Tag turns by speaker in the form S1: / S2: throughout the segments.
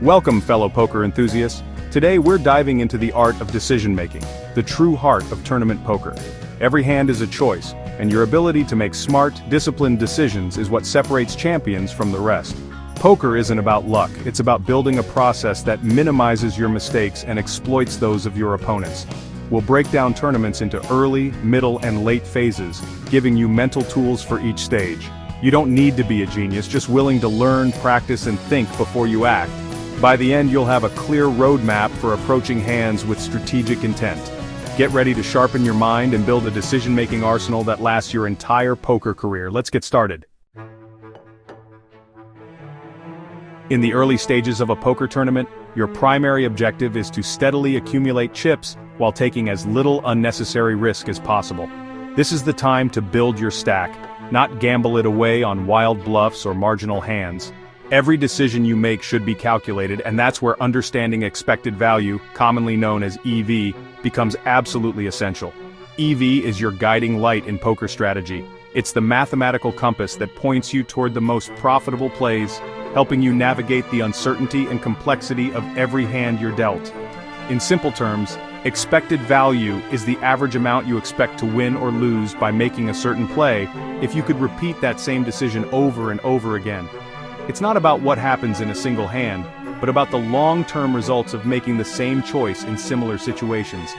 S1: Welcome, fellow poker enthusiasts. Today we're diving into the art of decision-making, the true heart of tournament poker. Every hand is a choice, and your ability to make smart, disciplined decisions is what separates champions from the rest. Poker isn't about luck, it's about building a process that minimizes your mistakes and exploits those of your opponents. We'll break down tournaments into early, middle, and late phases, giving you mental tools for each stage. You don't need to be a genius, just willing to learn, practice, and think before you act. By the end, you'll have a clear roadmap for approaching hands with strategic intent. Get ready to sharpen your mind and build a decision-making arsenal that lasts your entire poker career. Let's get started. In the early stages of a poker tournament, your primary objective is to steadily accumulate chips while taking as little unnecessary risk as possible. This is the time to build your stack, not gamble it away on wild bluffs or marginal hands. Every decision you make should be calculated, and that's where understanding expected value, commonly known as EV, becomes absolutely essential. EV is your guiding light in poker strategy. It's the mathematical compass that points you toward the most profitable plays, helping you navigate the uncertainty and complexity of every hand you're dealt. In simple terms, expected value is the average amount you expect to win or lose by making a certain play, if you could repeat that same decision over and over again. It's not about what happens in a single hand, but about the long-term results of making the same choice in similar situations.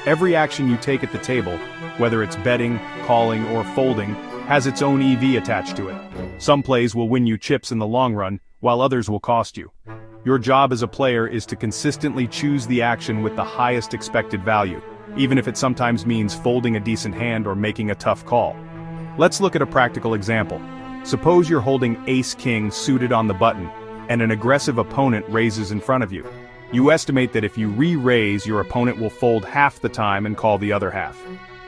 S1: Every action you take at the table, whether it's betting, calling, or folding, has its own EV attached to it. Some plays will win you chips in the long run, while others will cost you. Your job as a player is to consistently choose the action with the highest expected value, even if it sometimes means folding a decent hand or making a tough call. Let's look at a practical example. Suppose you're holding ace-king suited on the button, and an aggressive opponent raises in front of you. You estimate that if you re-raise, your opponent will fold half the time and call the other half.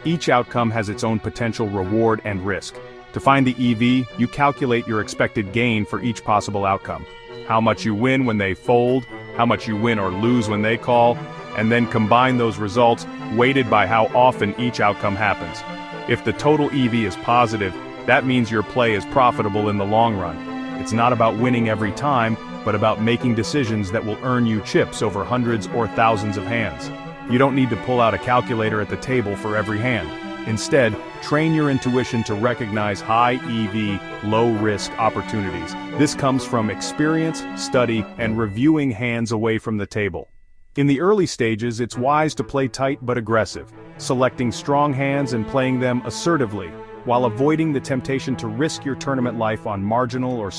S1: Each outcome has its own potential reward and risk. To find the EV, you calculate your expected gain for each possible outcome. How much you win when they fold, how much you win or lose when they call, and then combine those results, weighted by how often each outcome happens. If the total EV is positive, that means your play is profitable in the long run. It's not about winning every time, but about making decisions that will earn you chips over hundreds or thousands of hands. You don't need to pull out a calculator at the table for every hand. Instead, train your intuition to recognize high EV, low-risk opportunities. This comes from experience, study, and reviewing hands away from the table. In the early stages, it's wise to play tight but aggressive, selecting strong hands and playing them assertively, while avoiding the temptation to risk your tournament life on marginal or